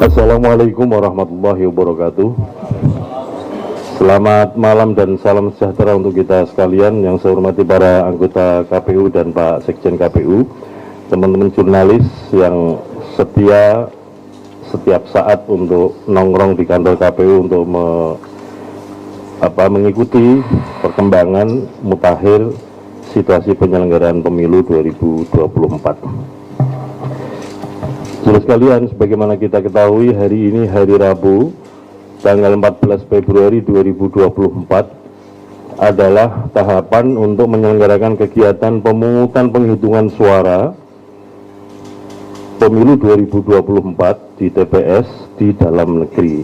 Assalamualaikum warahmatullahi wabarakatuh. Selamat malam dan salam sejahtera untuk kita sekalian. Yang saya hormati para anggota KPU dan Pak Sekjen KPU, teman-teman jurnalis yang setia setiap saat untuk nongkrong di kantor KPU untuk mengikuti perkembangan mutakhir situasi penyelenggaraan pemilu 2024. Saudara sekalian, sebagaimana kita ketahui, hari ini hari Rabu, tanggal 14 Februari 2024 adalah tahapan untuk menyelenggarakan kegiatan pemungutan penghitungan suara pemilu 2024 di TPS di dalam negeri.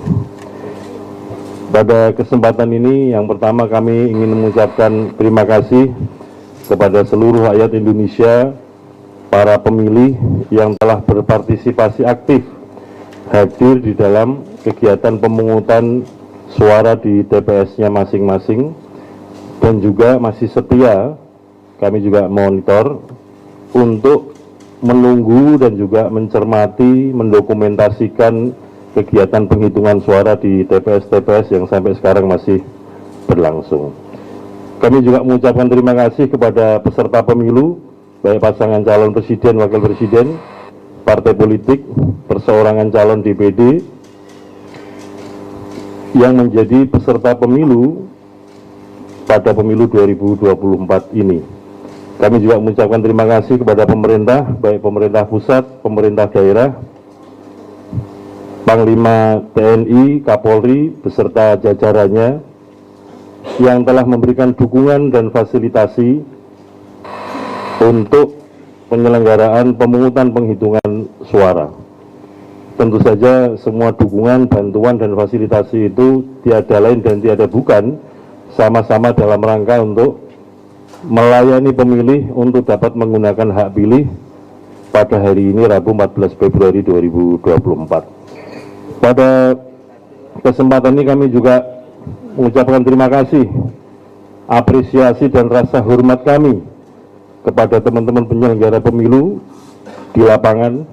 Pada kesempatan ini, yang pertama kami ingin mengucapkan terima kasih kepada seluruh rakyat Indonesia, para pemilih yang telah berpartisipasi aktif hadir di dalam kegiatan pemungutan suara di TPS-nya masing-masing, dan juga masih setia, kami juga monitor untuk menunggu dan juga mencermati, mendokumentasikan kegiatan penghitungan suara di TPS-TPS yang sampai sekarang masih berlangsung. Kami juga mengucapkan terima kasih kepada peserta pemilu, baik pasangan calon presiden, wakil presiden, partai politik, perseorangan calon DPD yang menjadi peserta pemilu pada pemilu 2024 ini. Kami juga mengucapkan terima kasih kepada pemerintah, baik pemerintah pusat, pemerintah daerah, Panglima TNI, Kapolri, beserta jajarannya yang telah memberikan dukungan dan fasilitasi untuk penyelenggaraan pemungutan penghitungan suara. Tentu saja semua dukungan, bantuan, dan fasilitasi itu tiada lain dan tiada bukan, sama-sama dalam rangka untuk melayani pemilih untuk dapat menggunakan hak pilih pada hari ini Rabu 14 Februari 2024. Pada kesempatan ini kami juga mengucapkan terima kasih, apresiasi dan rasa hormat kami kepada teman-teman penyelenggara pemilu di lapangan,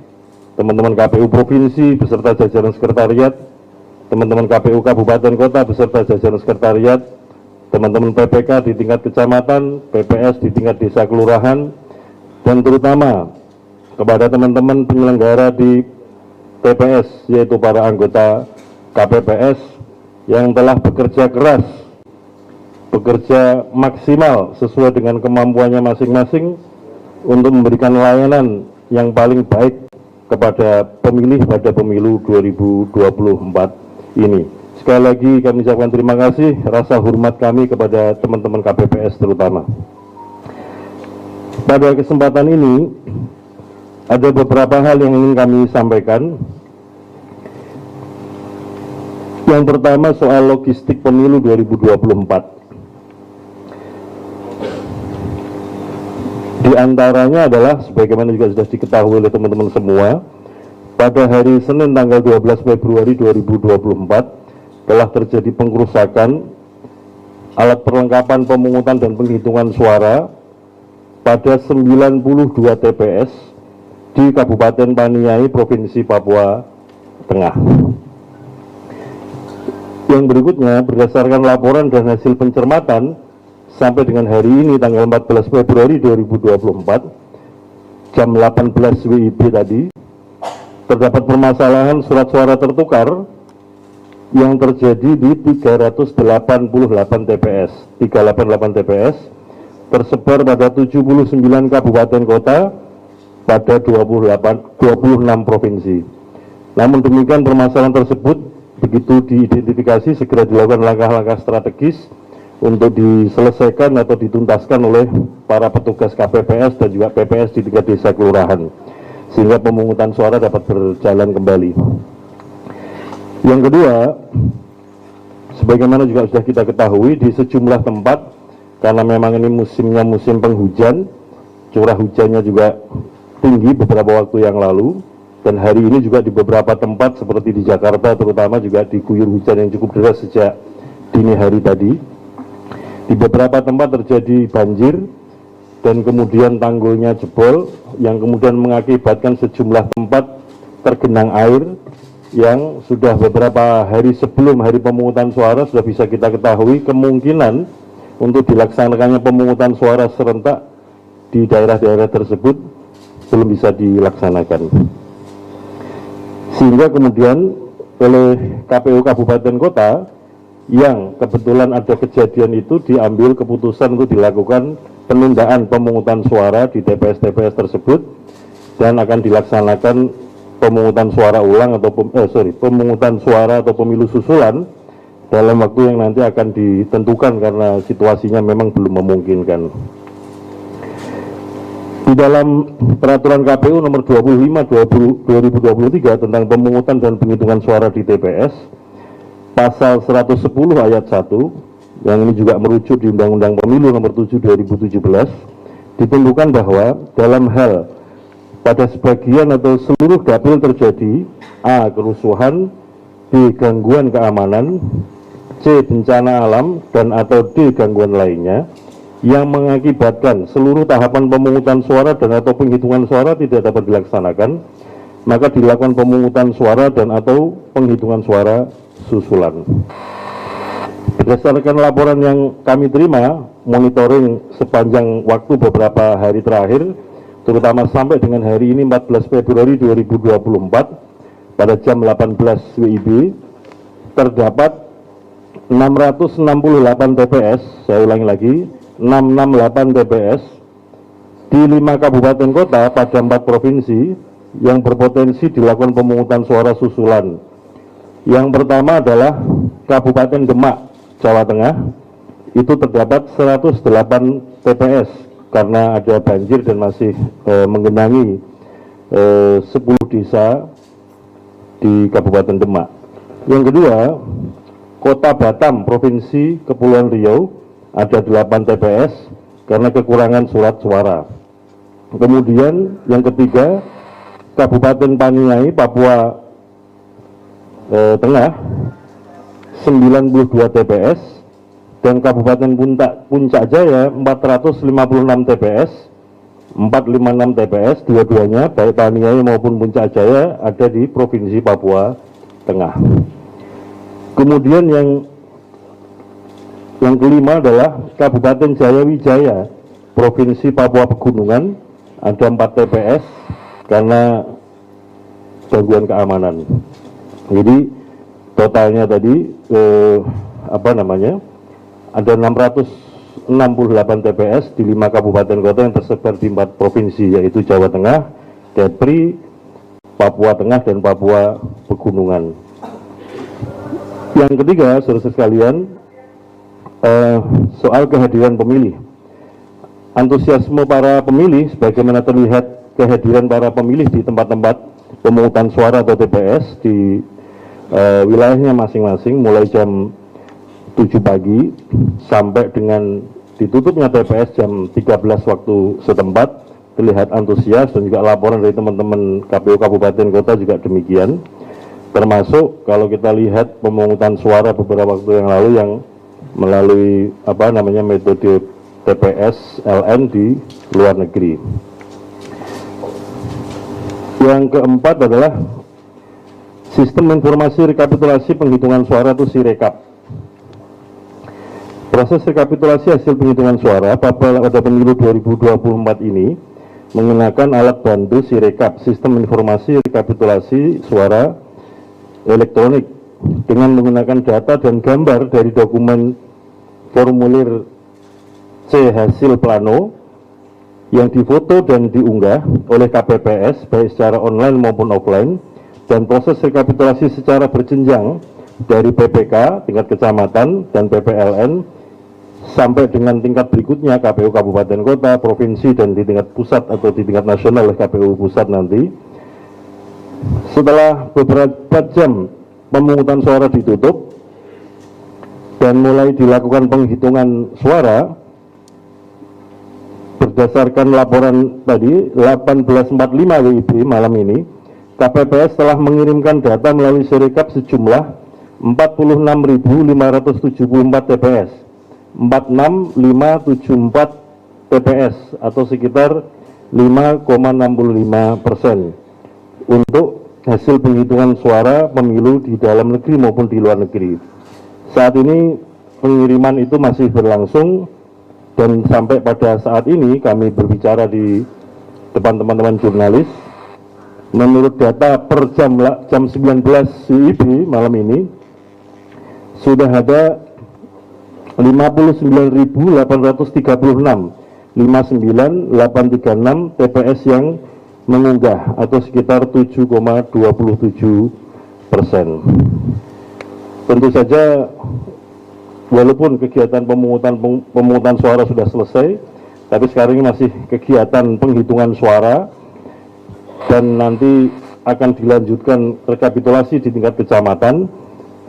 teman-teman KPU Provinsi beserta jajaran sekretariat, teman-teman KPU Kabupaten Kota beserta jajaran sekretariat, teman-teman PPK di tingkat kecamatan, PPS di tingkat desa kelurahan, dan terutama kepada teman-teman penyelenggara di TPS, yaitu para anggota KPPS yang telah bekerja keras, bekerja maksimal sesuai dengan kemampuannya masing-masing untuk memberikan layanan yang paling baik kepada pemilih pada pemilu 2024 ini. Sekali lagi kami ucapkan terima kasih, rasa hormat kami kepada teman-teman KPPS terutama. Pada kesempatan ini ada beberapa hal yang ingin kami sampaikan. Yang pertama soal logistik pemilu 2024. Di antaranya adalah, sebagaimana juga sudah diketahui oleh teman-teman semua, pada hari Senin tanggal 12 Februari 2024 telah terjadi pengrusakan alat perlengkapan pemungutan dan penghitungan suara pada 92 TPS di Kabupaten Paniai, Provinsi Papua Tengah. Yang berikutnya, berdasarkan laporan dan hasil pencermatan sampai dengan hari ini tanggal 14 Februari 2024 jam 18 WIB tadi, terdapat permasalahan surat suara tertukar yang terjadi di 388 TPS, 388 TPS tersebar pada 79 kabupaten kota pada 26 provinsi. Namun demikian, permasalahan tersebut begitu diidentifikasi segera dilakukan langkah-langkah strategis untuk diselesaikan atau dituntaskan oleh para petugas KPPS dan juga PPS di tingkat desa kelurahan, sehingga pemungutan suara dapat berjalan kembali. Yang kedua, sebagaimana juga sudah kita ketahui, di sejumlah tempat, karena memang ini musimnya musim penghujan, curah hujannya juga tinggi beberapa waktu yang lalu, dan hari ini juga di beberapa tempat seperti di Jakarta terutama juga diguyur hujan yang cukup deras sejak dini hari tadi. Di beberapa tempat terjadi banjir dan kemudian tanggulnya jebol yang kemudian mengakibatkan sejumlah tempat tergenang air yang sudah beberapa hari sebelum hari pemungutan suara sudah bisa kita ketahui kemungkinan untuk dilaksanakannya pemungutan suara serentak di daerah-daerah tersebut belum bisa dilaksanakan. Sehingga kemudian oleh KPU Kabupaten Kota yang kebetulan ada kejadian itu diambil keputusan untuk dilakukan penundaan pemungutan suara di TPS-TPS tersebut dan akan dilaksanakan pemungutan suara ulang atau pemungutan suara atau pemilu susulan dalam waktu yang nanti akan ditentukan karena situasinya memang belum memungkinkan. Di dalam peraturan KPU nomor 25/2023 tentang pemungutan dan penghitungan suara di TPS, pasal 110 ayat 1, yang ini juga merujuk di Undang-Undang Pemilu nomor 7/2017, ditentukan bahwa dalam hal pada sebagian atau seluruh dapil terjadi A. kerusuhan, B. gangguan keamanan, C. bencana alam, dan atau D. gangguan lainnya yang mengakibatkan seluruh tahapan pemungutan suara dan atau penghitungan suara tidak dapat dilaksanakan, maka dilakukan pemungutan suara dan atau penghitungan suara susulan. Berdasarkan laporan yang kami terima, monitoring sepanjang waktu beberapa hari terakhir, terutama sampai dengan hari ini 14 Februari 2024 pada jam 18 WIB, terdapat 668 TPS, saya ulangi lagi, 668 TPS di 5 kabupaten kota pada 4 provinsi yang berpotensi dilakukan pemungutan suara susulan. Yang pertama adalah Kabupaten Demak, Jawa Tengah, itu terdapat 108 TPS karena ada banjir dan masih menggenangi 10 desa di Kabupaten Demak. Yang kedua, Kota Batam, Provinsi Kepulauan Riau, ada 8 TPS karena kekurangan surat suara. Kemudian yang ketiga, Kabupaten Paniai, Papua Tengah, 92 TPS, dan Kabupaten Puncak Jaya, 456 TPS, 456 TPS, dua-duanya, baik Paniai maupun Puncak Jaya, ada di Provinsi Papua Tengah. Kemudian yang kelima adalah Kabupaten Jayawijaya, Provinsi Papua Pegunungan, ada 4 TPS karena gangguan keamanan. Jadi totalnya tadi ada 668 TPS di 5 kabupaten kota yang tersebar di 4 provinsi, yaitu Jawa Tengah, Kepri, Papua Tengah, dan Papua Pegunungan. Yang ketiga, saudara sekalian, soal kehadiran pemilih. Antusiasme para pemilih sebagaimana terlihat kehadiran para pemilih di tempat-tempat pemungutan suara atau TPS di wilayahnya masing-masing mulai jam 7 pagi sampai dengan ditutupnya TPS jam 13 waktu setempat, terlihat antusias, dan juga laporan dari teman-teman KPU Kabupaten Kota juga demikian. Termasuk kalau kita lihat pemungutan suara beberapa waktu yang lalu yang melalui metode TPS LN di luar negeri. Yang keempat adalah sistem informasi rekapitulasi penghitungan suara atau Sirekap. Proses rekapitulasi hasil penghitungan suara pada pemilu 2024 ini menggunakan alat bantu Sirekap, sistem informasi rekapitulasi suara elektronik, dengan menggunakan data dan gambar dari dokumen formulir C hasil plano yang difoto dan diunggah oleh KPPS baik secara online maupun offline, dan proses rekapitulasi secara berjenjang dari PPK tingkat kecamatan dan PPLN sampai dengan tingkat berikutnya KPU Kabupaten Kota, Provinsi, dan di tingkat pusat atau di tingkat nasional oleh KPU Pusat nanti. Setelah beberapa jam pemungutan suara ditutup dan mulai dilakukan penghitungan suara, berdasarkan laporan tadi 18.45 WIB malam ini, KPPS telah mengirimkan data melalui Sirekap sejumlah 46.574 TPS, 46574 TPS atau sekitar 5,65% untuk hasil penghitungan suara pemilu di dalam negeri maupun di luar negeri. Saat ini pengiriman itu masih berlangsung dan sampai pada saat ini kami berbicara di depan teman-teman jurnalis. Menurut data per jam 19 WIB malam ini sudah ada 59.836 TPS yang mengunggah atau sekitar 7,27%. Tentu saja walaupun kegiatan pemungutan suara sudah selesai, tapi sekarang ini masih kegiatan penghitungan suara dan nanti akan dilanjutkan rekapitulasi di tingkat kecamatan.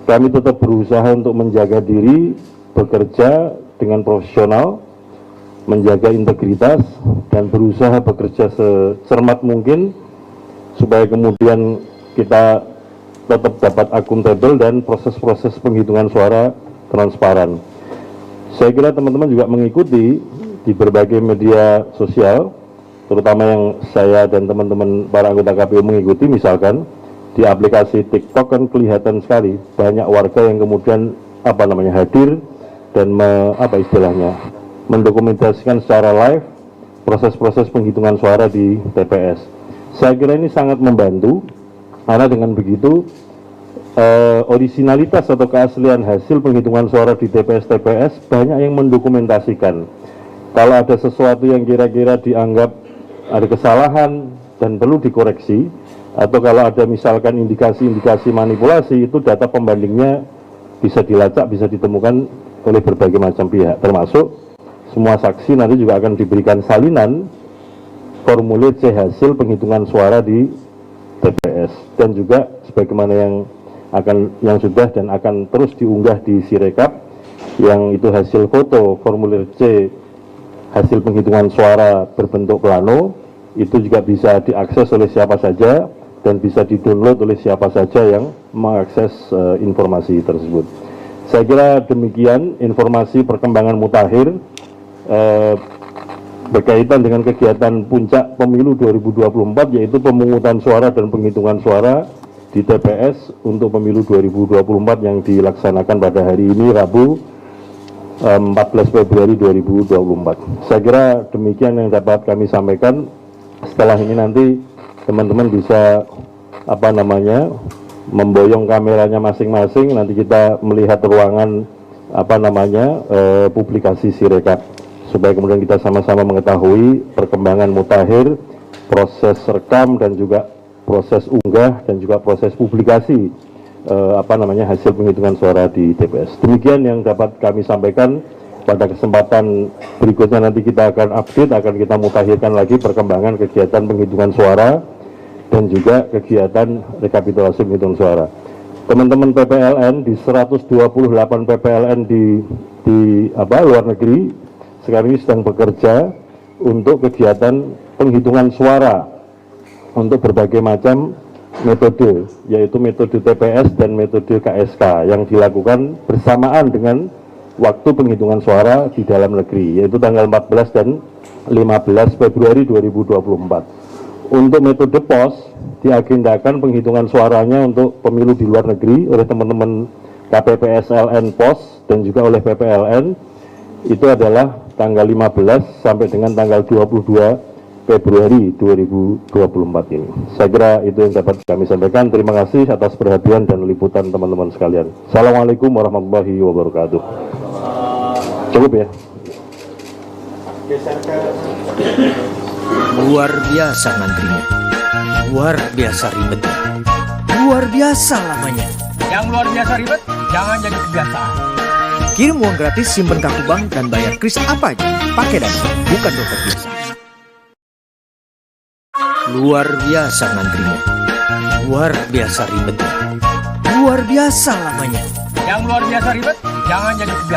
Kami tetap berusaha untuk menjaga diri, bekerja dengan profesional, menjaga integritas, dan berusaha bekerja secermat mungkin supaya kemudian kita tetap dapat akuntabel dan proses-proses penghitungan suara transparan. Saya kira teman-teman juga mengikuti di berbagai media sosial, terutama yang saya dan teman-teman para anggota KPU mengikuti, misalkan di aplikasi TikTok kan kelihatan sekali banyak warga yang kemudian hadir dan mendokumentasikan secara live proses-proses penghitungan suara di TPS. Saya kira ini sangat membantu karena dengan begitu originalitas atau keaslian hasil penghitungan suara di TPS-TPS banyak yang mendokumentasikan. Kalau ada sesuatu yang kira-kira dianggap ada kesalahan dan perlu dikoreksi, atau kalau ada misalkan indikasi-indikasi manipulasi, itu data pembandingnya bisa dilacak, bisa ditemukan oleh berbagai macam pihak, termasuk semua saksi nanti juga akan diberikan salinan formulir C hasil penghitungan suara di TPS, dan juga sebagaimana yang sudah dan akan terus diunggah di Sirekap, yang itu hasil foto formulir C hasil penghitungan suara berbentuk plano, itu juga bisa diakses oleh siapa saja dan bisa didownload oleh siapa saja yang mengakses informasi tersebut. Saya kira demikian informasi perkembangan mutakhir berkaitan dengan kegiatan puncak pemilu 2024, yaitu pemungutan suara dan penghitungan suara di TPS untuk pemilu 2024 yang dilaksanakan pada hari ini Rabu 14 Februari 2024. Saya kira demikian yang dapat kami sampaikan. Setelah ini nanti teman-teman bisa memboyong kameranya masing-masing, nanti kita melihat ruangan publikasi Sirekap, supaya kemudian kita sama-sama mengetahui perkembangan mutakhir, proses rekam dan juga proses unggah dan juga proses publikasi hasil penghitungan suara di TPS. Demikian yang dapat kami sampaikan. Pada kesempatan berikutnya nanti kita akan update, akan kita mutakhirkan lagi perkembangan kegiatan penghitungan suara dan juga kegiatan rekapitulasi penghitungan suara. Teman-teman PPLN di 128 PPLN di luar negeri sekarang ini sedang bekerja untuk kegiatan penghitungan suara untuk berbagai macam metode, yaitu metode TPS dan metode KSK yang dilakukan bersamaan dengan waktu penghitungan suara di dalam negeri, yaitu tanggal 14 dan 15 Februari 2024. Untuk metode POS diagendakan penghitungan suaranya untuk pemilu di luar negeri oleh teman-teman KPPSLN POS dan juga oleh PPLN, itu adalah tanggal 15 sampai dengan tanggal 22 Februari 2024 ini. Saya kira itu yang dapat kami sampaikan. Terima kasih atas perhatian dan liputan teman-teman sekalian. Assalamualaikum warahmatullahi wabarakatuh. Cukup ya. Luar biasa ngantrinya, luar biasa ribetnya, luar biasa lamanya. Yang luar biasa ribet, jangan jadi kebiasaan. Kirim uang gratis, simpen kartu bank, dan bayar kris apa aja. Pakai Dana, bukan dompet biasa. Luar biasa ngantrinya, luar biasa ribetnya, luar biasa lamanya. Yang luar biasa ribet, jangan jadi kebiasaan.